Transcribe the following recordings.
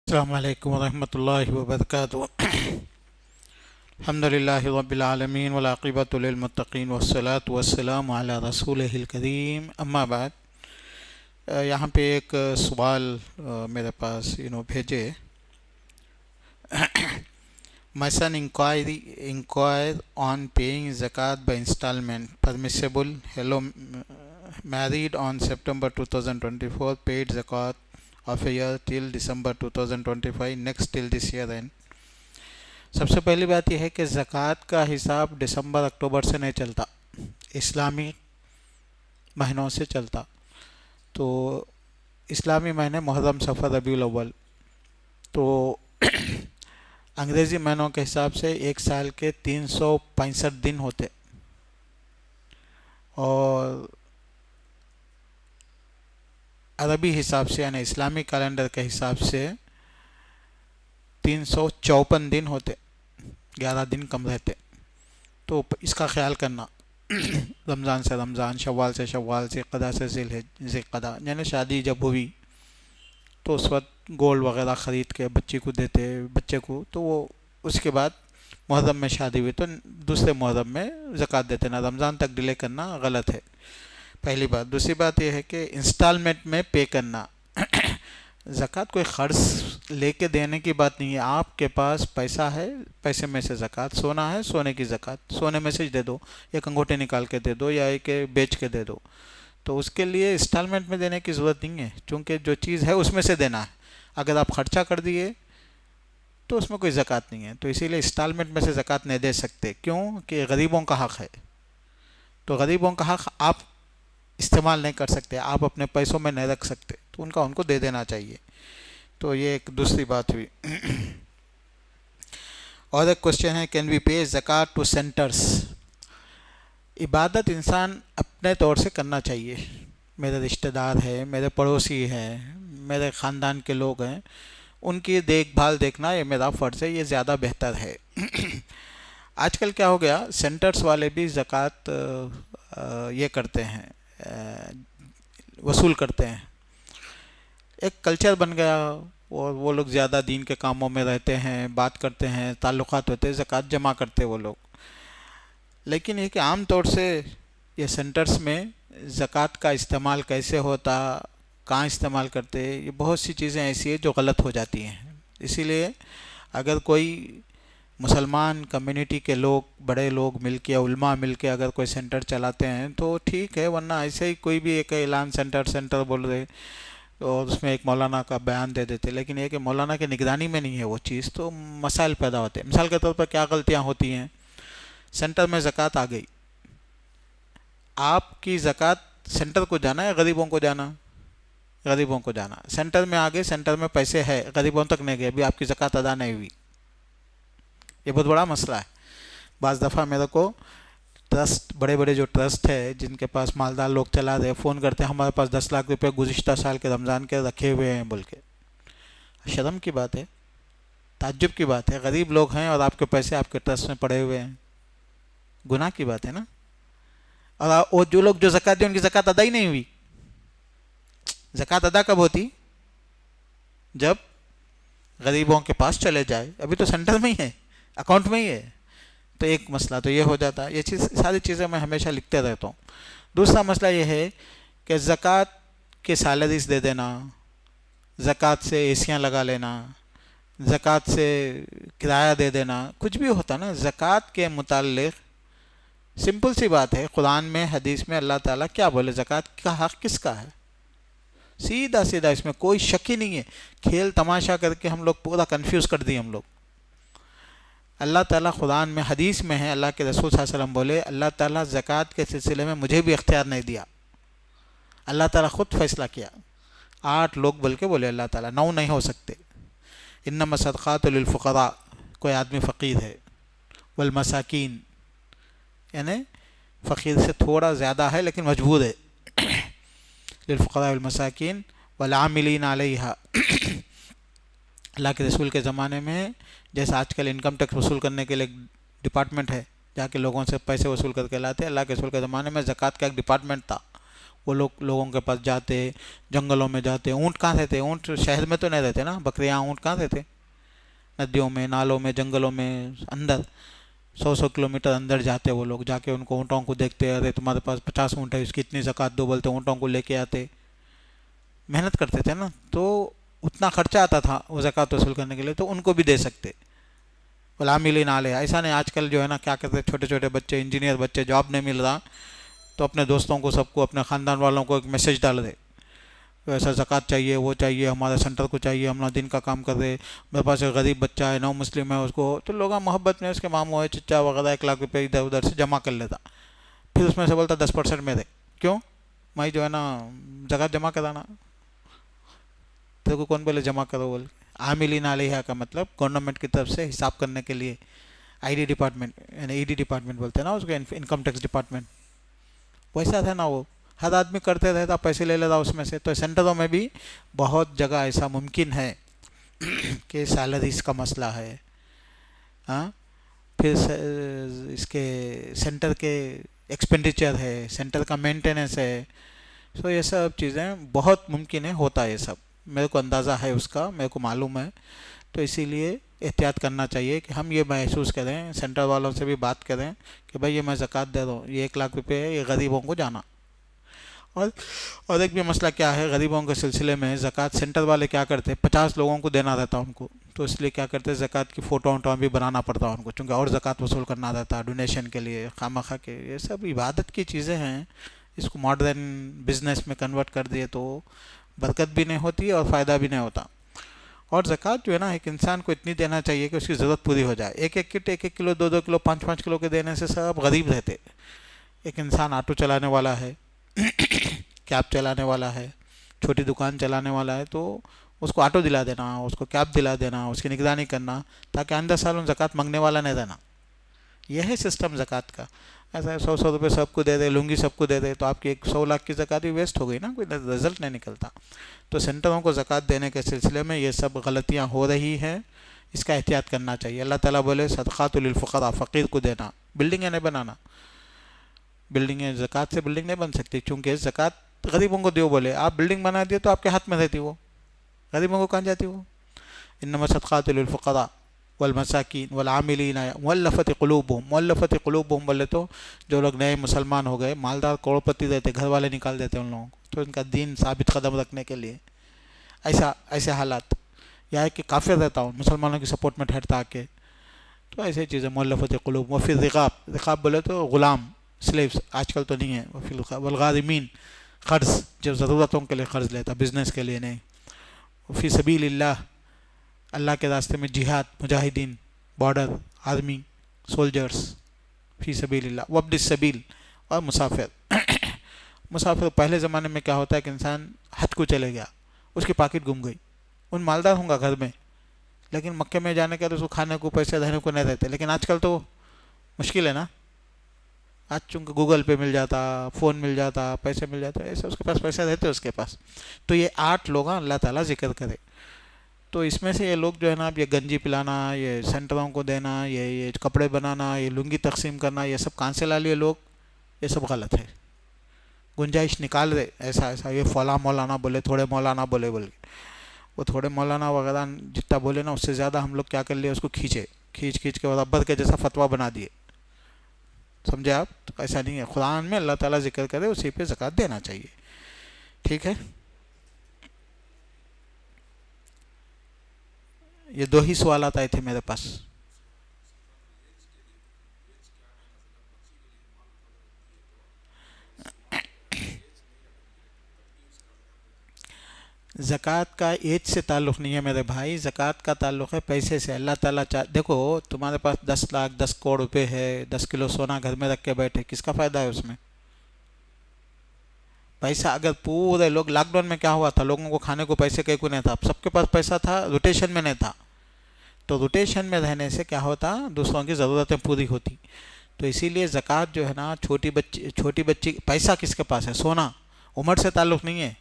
السلام علیکم ورحمۃ اللہ وبرکاتہ۔ الحمدللہ رب العالمین والعاقبۃ للمتقین والصلاۃ والسلام علی رسولہ الکریم، اما بعد۔ یہاں پہ ایک سوال میرے پاس بھیجے۔ My son inquire on paying zakat by installment permissible. Hello, married on September 2024, paid zakat of a year till December 2025, next till this year end. سب سے پہلی بات یہ ہے کہ زکوٰۃ کا حساب دسمبر اکتوبر سے نہیں چلتا، اسلامی مہینوں سے چلتا۔ تو اسلامی مہینے محرم، صفر، ربیع الاول، تو انگریزی مہینوں کے حساب سے ایک سال کے 365 دن ہوتے، اور عربی حساب سے یعنی اسلامی کیلنڈر کے حساب سے 354 دن ہوتے، 11 دن کم رہتے۔ تو اس کا خیال کرنا، رمضان سے رمضان، شوال سے شوال، ذوالقعدہ سے ذوالقعدہ، یعنی شادی جب ہوئی تو اس وقت گولڈ وغیرہ خرید کے بچے کو، تو وہ اس کے بعد محرم میں شادی ہوئی تو دوسرے محرم میں زکوٰۃ دیتے نا، رمضان تک ڈیلے کرنا غلط ہے، پہلی بات۔ دوسری بات یہ ہے کہ انسٹالمنٹ میں پے کرنا۔ زکوٰۃ کوئی قرض لے کے دینے کی بات نہیں ہے، آپ کے پاس پیسہ ہے، پیسے میں سے زکوٰۃ، سونا ہے سونے کی زکوٰۃ، سونے میں سے دے دو، ایک انگوٹھی نکال کے دے دو یا ایک بیچ کے دے دو، تو اس کے لیے انسٹالمنٹ میں دینے کی ضرورت نہیں ہے، چونکہ جو چیز ہے اس میں سے دینا ہے۔ اگر آپ خرچہ کر دیے تو اس میں کوئی زکوٰۃ نہیں ہے، تو اسی لیے انسٹالمنٹ میں سے زکوٰۃ نہیں دے سکتے، کیوں کہ غریبوں کا حق ہے، تو غریبوں کا حق آپ استعمال نہیں کر سکتے، آپ اپنے پیسوں میں نہیں رکھ سکتے، تو ان کو دے دینا چاہیے۔ تو یہ ایک دوسری بات ہوئی۔ اور ایک کوشچن ہے، کین وی پے زکوٰۃ ٹو سینٹرس؟ عبادت انسان اپنے طور سے کرنا چاہیے، میرے رشتہ دار ہیں، میرے پڑوسی ہیں، میرے خاندان کے لوگ ہیں، ان کی دیکھ بھال دیکھنا یہ میرا فرض ہے، یہ زیادہ بہتر ہے۔ آج کل کیا ہو گیا، سینٹرس والے بھی زکوٰۃ یہ کرتے ہیں، وصول کرتے ہیں، ایک کلچر بن گیا، اور وہ لوگ زیادہ دین کے کاموں میں رہتے ہیں، بات کرتے ہیں، تعلقات ہوتے ہیں، زکوٰۃ جمع کرتے وہ لوگ۔ لیکن یہ کہ عام طور سے یہ سینٹرز میں زکوٰۃ کا استعمال کیسے ہوتا، کہاں استعمال کرتے، یہ بہت سی چیزیں ایسی ہیں جو غلط ہو جاتی ہیں۔ اسی لیے اگر کوئی مسلمان کمیونٹی کے لوگ، بڑے لوگ مل کے، علماء مل کے اگر کوئی سینٹر چلاتے ہیں تو ٹھیک ہے، ورنہ ایسے ہی کوئی بھی ایک اعلان سینٹر بول رہے اور اس میں ایک مولانا کا بیان دے دیتے، لیکن یہ کہ مولانا کی نگرانی میں نہیں ہے وہ چیز، تو مسائل پیدا ہوتے ہیں۔ مثال کے طور پر کیا غلطیاں ہوتی ہیں، سینٹر میں زکوٰۃ آ گئی، آپ کی زکوٰۃ سینٹر کو جانا ہے، غریبوں کو جانا، غریبوں کو جانا، سینٹر میں آگے، سینٹر میں پیسے ہے، غریبوں تک نہیں گئے، ابھی آپ کی زکوٰۃ ادا نہیں ہوئی، یہ بہت بڑا مسئلہ ہے۔ بعض دفعہ میرے کو ٹرسٹ، بڑے جو ٹرسٹ ہے جن کے پاس مالدار لوگ چلا رہے، فون کرتے ہیں ہمارے پاس 10 لاکھ روپے گزشتہ سال کے رمضان کے رکھے ہوئے ہیں بول کے۔ شرم کی بات ہے، تعجب کی بات ہے، غریب لوگ ہیں اور آپ کے پیسے آپ کے ٹرسٹ میں پڑے ہوئے ہیں، گناہ کی بات ہے نا۔ اور جو لوگ جو زکوٰۃ دیں ان کی زکوٰۃ ادا ہی نہیں ہوئی۔ زکوٰۃ ادا کب ہوتی؟ جب غریبوں کے پاس چلے جائے، ابھی تو سینٹر میں ہی ہے، اکاؤنٹ میں ہی ہے، تو ایک مسئلہ تو یہ ہو جاتا ہے۔ یہ ساری چیزیں میں ہمیشہ لکھتے رہتا ہوں۔ دوسرا مسئلہ یہ ہے کہ زکوٰۃ کے سیلریز دے دینا، زکوٰۃ سے ایسیاں لگا لینا، زکوٰۃ سے کرایہ دے دینا، کچھ بھی ہوتا نا زکوٰۃ کے متعلق۔ سمپل سی بات ہے، قرآن میں، حدیث میں اللہ تعالیٰ کیا بولے، زکوٰۃ کا حق کس کا ہے؟ سیدھا اس میں کوئی شک ہی نہیں ہے۔ کھیل تماشا کر کے ہم لوگ پورا کنفیوز کر دیے ہم لوگ۔ اللہ تعالیٰ قرآن میں، حدیث میں ہے، اللہ کے رسول صلی اللہ علیہ وسلم بولے، اللہ تعالیٰ زکوٰۃ کے سلسلے میں مجھے بھی اختیار نہیں دیا، اللہ تعالیٰ خود فیصلہ کیا۔ 8 لوگ بول کے بولے اللہ تعالیٰ، 9 نہیں ہو سکتے۔ انما الصدقات للفقراء، کوئی آدمی فقیر ہے، والمساکین، یعنی فقیر سے تھوڑا زیادہ ہے لیکن مجبور ہے، للفقراء والمساکین والعاملین علیہا۔ اللہ کے رسول کے زمانے میں جیسے آج کل انکم ٹیکس وصول کرنے کے لیے ایک ڈپارٹمنٹ ہے جا کے لوگوں سے پیسے وصول کر کے لاتے، اللہ کے رسول کے زمانے میں زکوٰۃ کا ایک ڈپارٹمنٹ تھا، وہ لوگوں کے پاس جاتے، جنگلوں میں جاتے. اونٹ کہاں سے تھے؟ اونٹ شہر میں تو نہیں رہتے نا، بکریاں اونٹ کہاں سے تھے؟ ندیوں میں، نالوں میں، جنگلوں میں، اندر 100 کلومیٹر اندر جاتے وہ لوگ، جا کے ان کو اونٹوں کو دیکھتے، ارے تمہارے پاس 50 اونٹ ہے، اس کی اتنی زکوٰۃ دو، بولتے اونٹوں کو لے کے آتے، محنت کرتے تھے نا. تو اتنا خرچہ آتا تھا وہ زکوٰۃ وصول کرنے کے لیے، تو ان کو بھی دے سکتے. والعاملین علیہا، ایسا نہیں آج کل جو ہے نا کیا کرتے، چھوٹے چھوٹے بچے، انجینئر بچے، جاب نہیں مل رہا تو اپنے دوستوں کو، سب کو، اپنے خاندان والوں کو ایک میسج ڈال دے، ایسا زکوٰۃ چاہیے، وہ چاہیے، ہمارے سینٹر کو چاہیے، ہم دن کا کام کر رہے، میرے پاس ایک غریب بچہ ہے، نو مسلم ہے، اس کو تو لوگ محبت میں اس کے ماموں ہے، چچا وغیرہ 1 لاکھ روپے ادھر ادھر سے جمع کر لیتا. پھر اس میں سے بولتا 10% میرے. کیوں؟ میں جو ہے نا زکوٰۃ جمع کرانا. تیرے کو کون بولے جمع کرو بول؟ عاملین علیہا کا مطلب گورنمنٹ کی طرف سے حساب کرنے کے لیے آئی ڈی ڈپارٹمنٹ، یعنی ای ڈی ڈپارٹمنٹ بولتے ہیں نا اس کو، انکم ٹیکس ڈپارٹمنٹ. ویسا تھا نا وہ، ہر آدمی کرتے رہتا، پیسے لے لیتا اس میں سے. تو سینٹروں میں بھی بہت جگہ ایسا ممکن ہے کہ سیلریز کا مسئلہ ہے، ہاں، پھر اس کے سینٹر کے ایکسپینڈیچر ہے، سینٹر کا مینٹیننس ہے. سو یہ سب چیزیں بہت ممکن ہے، ہوتا ہے یہ سب، میرے کو اندازہ ہے اس کا، میرے کو معلوم ہے. تو اسی لیے احتیاط کرنا چاہیے کہ ہم یہ محسوس کریں، سینٹر والوں سے بھی بات کریں کہ بھائی یہ میں زکوٰۃ دے رہا ہوں، یہ 1 لاکھ روپے ہے، یہ غریبوں کو جانا. اور ایک بھی مسئلہ کیا ہے غریبوں کے سلسلے میں، زکوٰۃ سینٹر والے کیا کرتے، 50 لوگوں کو دینا رہتا ان کو، تو اس لیے کیا کرتے، زکوٰۃ کی فوٹو ووٹو بھی بنانا پڑتا ان کو، چونکہ اور زکوٰۃ وصول کرنا رہتا ڈونیشن کے لیے، خواہ کے. یہ سب عبادت کی چیزیں ہیں، اس کو ماڈرن بزنس میں کنورٹ کر دیے تو برکت بھی نہیں ہوتی اور فائدہ بھی نہیں ہوتا. اور زکوٰۃ جو ہے نا ایک انسان کو اتنی دینا چاہیے کہ اس کی ضرورت پوری ہو جائے. ایک ایک کٹ، 1 1 کلو، 2 2 کلو، 5 5 کلو کے دینے سے سب غریب رہتے. ایک انسان آٹو چلانے والا ہے، کیب چلانے والا ہے، چھوٹی دکان چلانے والا ہے، تو اس کو آٹو دلا دینا، اس کو کیب دلا دینا، اس کی نگرانی کرنا، تاکہ آئندہ سال زکوٰۃ مانگنے والا نہیں رہنا. یہ ہے سسٹم زکوٰۃ کا. ایسا 100 100 روپے سب کو دے دے، لنگی سب کو دے دے، تو آپ کی 100 لاکھ کی زکوٰۃ بھی ویسٹ ہو گئی نا، کوئی رزلٹ نہیں نکلتا. تو سینٹروں کو زکوٰۃ دینے کے سلسلے میں یہ سب غلطیاں ہو رہی ہیں، اس کا احتیاط کرنا چاہیے. اللہ تعالیٰ بولے صدقات للفقراء، فقیر کو دینا. بلڈنگیں نہیں بنانا، بلڈنگیں زکوٰۃ سے بلڈنگ نہیں بن سکتی، چونکہ زکوٰۃ غریبوں کو دیو بولے. آپ بلڈنگ بنا دیے تو آپ کے ہاتھ میں رہتی، وہ غریبوں کو کہاں جاتی وہ. انما صدقات للفقراء والمساکین والعاملین مؤلفۃ قلوبہم. مؤلفۃ قلوبہم بولے تو جو لوگ نئے مسلمان ہو گئے، مالدار کروڑپتی رہتے، گھر والے نکال دیتے ان لوگوں کو، تو ان کا دین ثابت قدم رکھنے کے لیے ایسے حالات، یا ہے کہ کافر رہتا ہوں، مسلمانوں کی سپورٹ میں ٹھہرتا آ کے، تو ایسے چیزیں مؤلفۃ قلوب. وفی الرقاب، رقاب بولے تو غلام، سلیوز، آج کل تو نہیں ہے. وفی الرقاب والغارمین، قرض، جو ضرورتوں کے لیے قرض لیتا، بزنس کے لیے نہیں. فی سبیل اللہ، اللہ کے راستے میں جہاد، مجاہدین، بارڈر، آرمی، سولجرز، فی سبیل اللہ. وابن السبیل، اور مسافر. مسافر پہلے زمانے میں کیا ہوتا ہے کہ انسان حج کو چلے گیا، اس کی پاکٹ گم گئی، ان مالدار ہوں گا گھر میں، لیکن مکے میں جانے کے بعد اس کو کھانے کو، پیسے رہنے کو نہیں رہتے. لیکن آج کل تو مشکل ہے نا، آج چونکہ گوگل پہ مل جاتا، فون مل جاتا، پیسے مل جاتے، ایسے اس کے پاس پیسے رہتے اس کے پاس. تو یہ 8 لوگ اللہ تعالیٰ ذکر کرے. تو اس میں سے یہ لوگ جو ہے نا، اب یہ گنجی پلانا، یہ سینٹروں کو دینا، یہ کپڑے بنانا، یہ لنگی تقسیم کرنا، یہ سب کہاں سے لا لیے لوگ؟ یہ سب غلط ہے. گنجائش نکال دے، ایسا یہ فلاں مولانا بولے، تھوڑے مولانا بولے، وہ تھوڑے مولانا وغیرہ جتنا بولے نا، اس سے زیادہ ہم لوگ کیا کر لیے، اس کو کھینچ کے اور ربر کے جیسا فتویٰ بنا دیے. سمجھے آپ؟ تو ایسا نہیں ہے. قرآن میں اللہ تعالیٰ ذکر کرے، اسی پہ زکوٰۃ دینا چاہیے. ٹھیک ہے. یہ 2 ہی سوالات آئے تھے میرے پاس. زکوٰۃ کا ایج سے تعلق نہیں ہے میرے بھائی، زکوٰۃ کا تعلق ہے پیسے سے. اللہ تعالیٰ دیکھو تمہارے پاس 10 لاکھ 10 کروڑ روپے ہے، 10 کلو سونا گھر میں رکھ کے بیٹھے، کس کا فائدہ ہے اس میں؟ پیسہ اگر پورے لوگ، لاک ڈاؤن میں کیا ہوا تھا، لوگوں کو کھانے کو پیسے کہیں کو نہیں تھا، سب کے پاس پیسہ تھا، روٹیشن میں نہیں تھا. تو روٹیشن میں رہنے سے کیا ہوتا، دوسروں کی ضرورتیں پوری ہوتی. تو اسی لیے زکوٰۃ جو ہے نا، چھوٹی بچی، پیسہ کس کے پاس ہے؟ سونا. عمر سے تعلق نہیں ہے.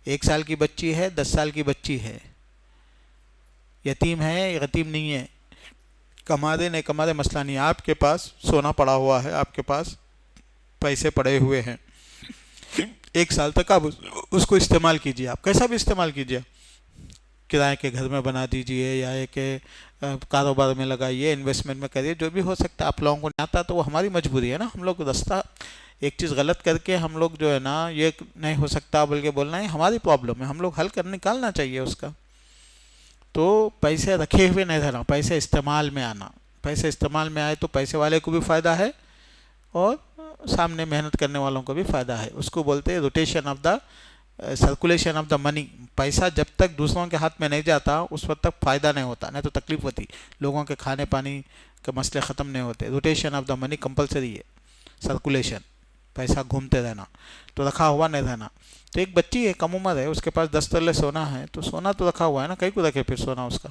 1 سال کی بچی ہے، 10 سال کی بچی ہے، یتیم ہے، یتیم نہیں ہے، کما دے نہیں کما دے مسئلہ نہیں ہے. آپ کے پاس سونا پڑا ہوا ہے، آپ کے پاس پیسے پڑے ہوئے ہیں، ایک سال تک آپ اس کو استعمال کیجیے، آپ کیسا بھی استعمال کیجیے، کرائے کے گھر میں بنا دیجئے یا ایک کاروبار میں لگائیے، انویسٹمنٹ میں کریے، جو بھی ہو سکتا ہے۔ آپ لوگوں کو نہیں آتا تو وہ ہماری مجبوری ہے نا، ہم لوگ رستہ ایک چیز غلط کر کے ہم لوگ جو ہے نا یہ نہیں ہو سکتا بلکہ بولنا ہے ہماری پرابلم ہے، ہم لوگ حل کر نکالنا چاہیے اس کا۔ تو پیسے رکھے ہوئے نہیں رہنا، پیسے استعمال میں آنا، پیسے استعمال میں آئے تو پیسے والے کو بھی فائدہ ہے اور سامنے محنت کرنے والوں کو بھی فائدہ ہے۔ اس کو بولتے ہیں rotation of the circulation of the money. پیسہ جب تک دوسروں کے ہاتھ میں نہیں جاتا اس وقت تک فائدہ نہیں ہوتا، نہیں تو تکلیف ہوتی، لوگوں کے کھانے پانی کے مسئلے ختم نہیں ہوتے۔ Rotation of the money compulsory ہے، سرکولیشن، پیسہ گھومتے رہنا، تو رکھا ہوا نہیں رہنا۔ تو ایک بچی ہے کم عمر ہے، اس کے پاس 10 تولے سونا ہے، تو سونا تو رکھا ہوا ہے نا، کہیں کو رکھے پھر سونا اس کا،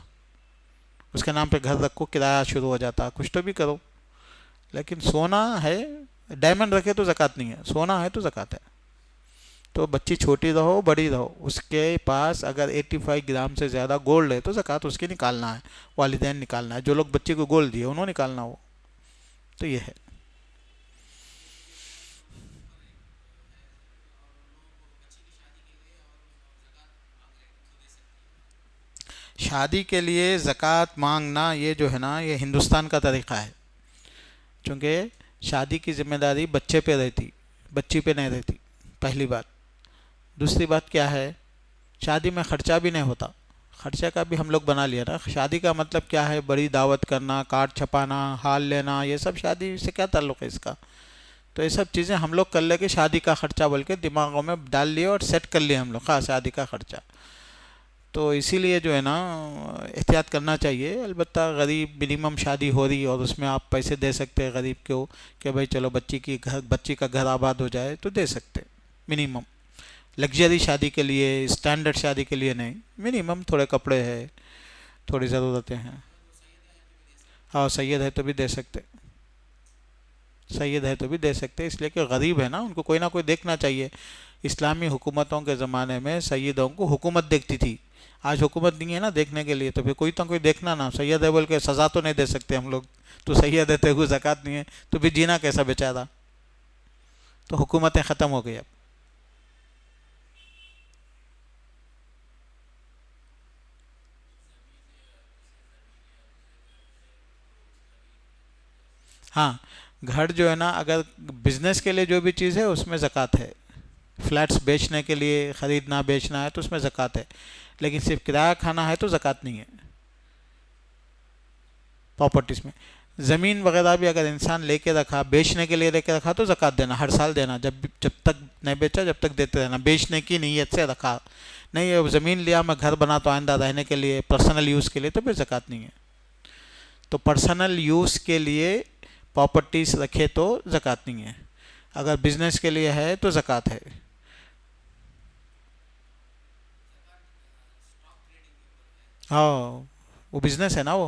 اس کے نام پہ گھر رکھو، کرایہ شروع ہو جاتا، کچھ تو بھی کرو۔ لیکن سونا ہے، ڈائمنڈ رکھے تو زکوٰۃ نہیں ہے، سونا ہے تو زکوٰۃ ہے۔ تو بچی چھوٹی رہو بڑی رہو، اس کے پاس اگر 85 گرام سے زیادہ گولڈ ہے تو زکوٰۃ اس کی نکالنا ہے، والدین نکالنا ہے، جو لوگ بچے کو گولڈ دیے انہوں نکالنا وہ۔ تو یہ ہے۔ شادی کے لیے زکوٰۃ مانگنا یہ جو ہے نا یہ ہندوستان کا طریقہ ہے، چونکہ شادی کی ذمہ داری بچے پہ رہتی، بچی پہ نہیں رہتی، پہلی بات۔ دوسری بات کیا ہے، شادی میں خرچہ بھی نہیں ہوتا، خرچہ کا بھی ہم لوگ بنا لیا نا۔ شادی کا مطلب کیا ہے، بڑی دعوت کرنا، کارڈ چھپانا، ہال لینا، یہ سب شادی سے کیا تعلق ہے اس کا؟ تو یہ سب چیزیں ہم لوگ کر لے کے شادی کا خرچہ بول کے دماغوں میں ڈال لیے اور سیٹ کر لیے ہم لوگ، خاص شادی کا خرچہ۔ تو اسی لیے جو ہے نا احتیاط کرنا چاہیے۔ البتہ غریب منیمم شادی ہو رہی اور اس میں آپ پیسے دے سکتے ہیں غریب کو کہ بھائی چلو بچی کا گھر آباد ہو جائے تو دے سکتے منیمم۔ لگژری شادی کے لیے، اسٹینڈرڈ شادی کے لیے نہیں، منیمم تھوڑے کپڑے ہے، تھوڑی ضرورتیں ہیں۔ ہاں سید ہے تو بھی دے سکتے، سید ہے تو بھی دے سکتے، اس لیے کہ غریب ہے نا، ان کو کوئی نہ کوئی دیکھنا چاہیے۔ اسلامی حکومتوں کے زمانے میں سیدوں کو حکومت دیکھتی تھی، آج حکومت نہیں ہے نا دیکھنے کے لیے، تو پھر کوئی تو کوئی دیکھنا نا، سید ہے بول کے سزا تو نہیں دے سکتے ہم لوگ، تو سید ہے تو کوئی زکوٰۃ نہیں ہے تو پھر جینا کیسا بیچارہ؟ تو حکومتیں ختم ہو گئی اب۔ ہاں گھر جو ہے نا اگر بزنس کے لیے جو بھی چیز ہے اس میں زکوٰۃ ہے، فلیٹس بیچنے کے لیے خریدنا بیچنا ہے تو اس میں زکوٰۃ ہے، لیکن صرف کرایہ کھانا ہے تو زکوٰۃ نہیں ہے پراپرٹیز میں۔ زمین وغیرہ بھی اگر انسان لے کے رکھا، بیچنے کے لیے لے کے رکھا تو زکوٰۃ دینا، ہر سال دینا، جب تک نہیں بیچا جب تک دیتے رہنا، بیچنے کی نیت سے رکھا نہیں ہے، زمین لیا میں گھر بنا تو آئندہ رہنے کے لیے پرسنل یوز کے لیے تو پھر زکوٰۃ نہیں ہے۔ تو پرسنل یوز کے لیے پراپرٹیز رکھے تو زکوٰۃ نہیں ہے، اگر بزنس کے لیے ہے تو زکوٰۃ ہے۔ ہاں وہ بزنس ہے نا، وہ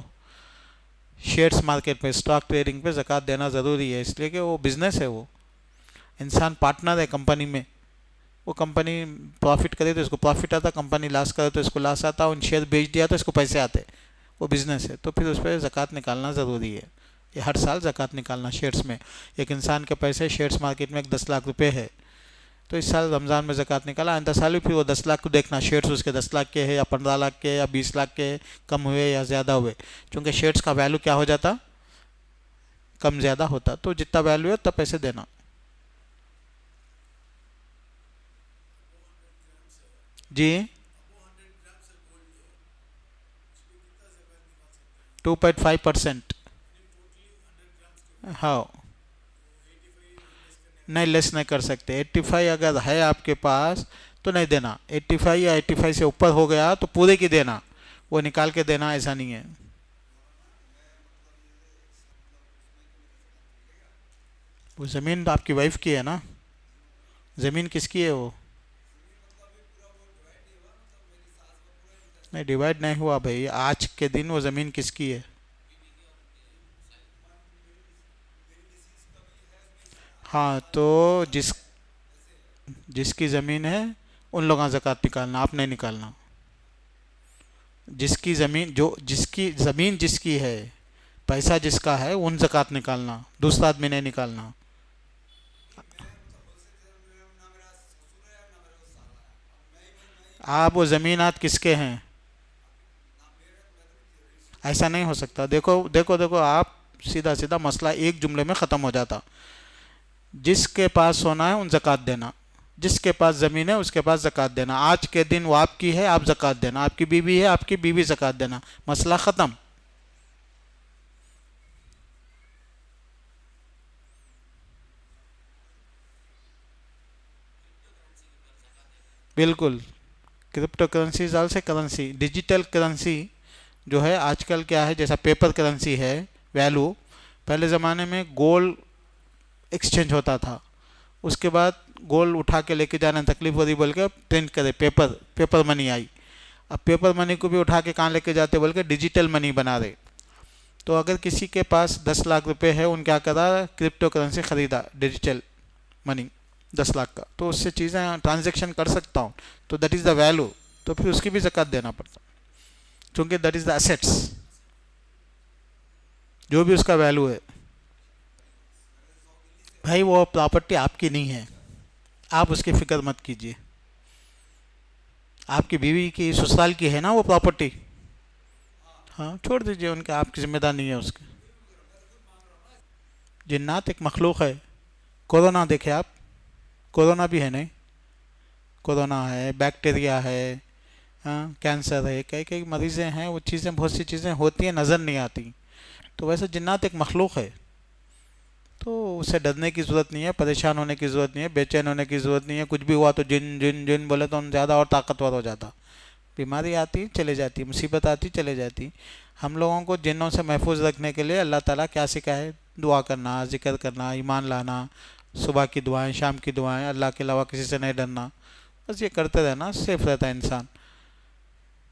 شیئرس مارکیٹ پہ اسٹاک ٹریڈنگ پہ زکوٰۃ دینا ضروری ہے، اس لیے کہ وہ بزنس ہے، وہ انسان پارٹنر ہے کمپنی میں، وہ کمپنی پروفٹ کرے تو اس کو پروفٹ آتا، کمپنی لاس کرے تو اس کو لاس آتا، ان شیئر بیچ دیا تو اس کو پیسے آتے، وہ بزنس ہے، تو پھر اس پہ زکوٰۃ نکالنا ضروری ہے۔ یہ ہر سال زکوٰۃ نکالنا شیئرس میں، ایک انسان کے پیسے شیئرس مارکیٹ میں ایک 10 لاکھ روپے ہے، تو اس سال رمضان میں زکوٰۃ نکالا، آئندہ سال بھی پھر وہ 10 لاکھ کو دیکھنا، شیئرس اس کے 10 لاکھ کے ہے یا 15 لاکھ کے یا 20 لاکھ کے، کم ہوئے یا زیادہ ہوئے، چونکہ شیئرس کا ویلیو کیا ہو جاتا، کم زیادہ ہوتا، تو جتنا ویلیو ہے اتنا پیسے دینا۔ جی 2.5%، ہاں نہیں لیس نہیں کر سکتے، 85 اگر ہے آپ کے پاس تو نہیں دینا، 85 یا 85 سے اوپر ہو گیا تو پورے کی دینا، وہ نکال کے دینا ایسا نہیں ہے۔ وہ زمین آپ کی وائف کی ہے نا، زمین کس کی ہے وہ؟ نہیں ڈیوائڈ نہیں ہوا بھائی، آج کے دن وہ زمین کس کی ہے؟ ہاں تو جس جس کی زمین ہے ان لوگوں زکوٰۃ نکالنا، آپ نہیں نکالنا، جس کی زمین جس کی زمین جس کی ہے، پیسہ جس کا ہے ان زکوٰۃ نکالنا، دوسرا آدمی نہیں نکالنا۔ آپ وہ زمینات کس کے ہیں؟ ایسا نہیں ہو سکتا. دیکھو دیکھو دیکھو آپ سیدھا سیدھا مسئلہ ایک جملے میں ختم ہو جاتا. جس کے پاس سونا ہے ان زکوٰۃ دینا، جس کے پاس زمین ہے اس کے پاس زکوٰۃ دینا. آج کے دن وہ آپ کی ہے، آپ زکوٰۃ دینا. آپ کی بیوی ہے، آپ کی بیوی زکوٰۃ دینا. مسئلہ ختم. بالکل. Crypto currency also currency. Digital currency جو ہے آج کل کیا ہے، جیسا پیپر کرنسی ہے ویلو. پہلے زمانے میں گولڈ ایکسچینج ہوتا تھا، اس کے بعد گولڈ اٹھا کے لے کے جانا تکلیف ہوتی بول کے پرنٹ کرے پیپر، پیپر منی آئی. اب پیپر منی کو بھی اٹھا کے کہاں لے کے جاتے بول کے ڈیجیٹل منی بنا رہے. تو اگر کسی کے پاس 10 لاکھ روپے ہے، ان کیا کرا، کرپٹو کرنسی خریدا ڈیجیٹل منی 10 لاکھ کا، تو اس سے چیزیں ٹرانزیکشن کر سکتا ہوں. تو دیٹ از دا ویلو. تو پھر اس کی بھی زکوٰۃ دینا پڑتا، چونکہ دیٹ از دا اسیٹس، جو بھی اس کا ویلو ہے. بھائی وہ پراپرٹی آپ کی نہیں ہے، آپ اس کی فکر مت کیجیے. آپ کی بیوی کی سسرال کی ہے نا وہ پراپرٹی. ہاں چھوڑ دیجیے ان کے، آپ کی ذمہ دار نہیں ہے اس کی. جنات ایک مخلوق ہے. کورونا دیکھے آپ، کورونا بھی ہے نہیں، کورونا ہے، بیکٹیریا ہے، ہاں کینسر ہے، کئی کئی مریضیں ہیں. وہ چیزیں بہت سی چیزیں ہوتی ہیں نظر نہیں آتی. تو ویسے جنات ایک مخلوق ہے، تو اسے ڈرنے کی ضرورت نہیں ہے، پریشان ہونے کی ضرورت نہیں ہے، بے چین ہونے کی ضرورت نہیں ہے. کچھ بھی ہوا تو جن جن جن بولے تو ہم زیادہ اور طاقتور ہو جاتا. بیماری آتی چلے جاتی، مصیبت آتی چلے جاتی. ہم لوگوں کو جنوں سے محفوظ رکھنے کے لیے اللہ تعالیٰ کیا سکھائے؟ دعا کرنا، ذکر کرنا، ایمان لانا، صبح کی دعائیں، شام کی دعائیں، اللہ کے علاوہ کسی سے نہیں ڈرنا. بس یہ کرتے رہنا، سیف رہتا ہے انسان.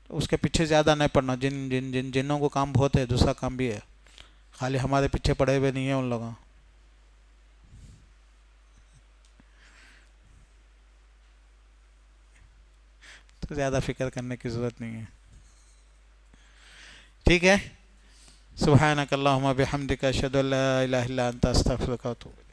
اس کے پیچھے زیادہ نہیں پڑنا. جن جن جن جنوں کو کام بہت ہے، دوسرا کام بھی ہے، خالی ہمارے پیچھے پڑے ہوئے نہیں ہیں ان لوگوں. تو زیادہ فکر کرنے کی ضرورت نہیں ہے. ٹھیک ہے. سبحانک اللہم بحمدک اشہد ان لا الہ الا انت استغفرک و اتوب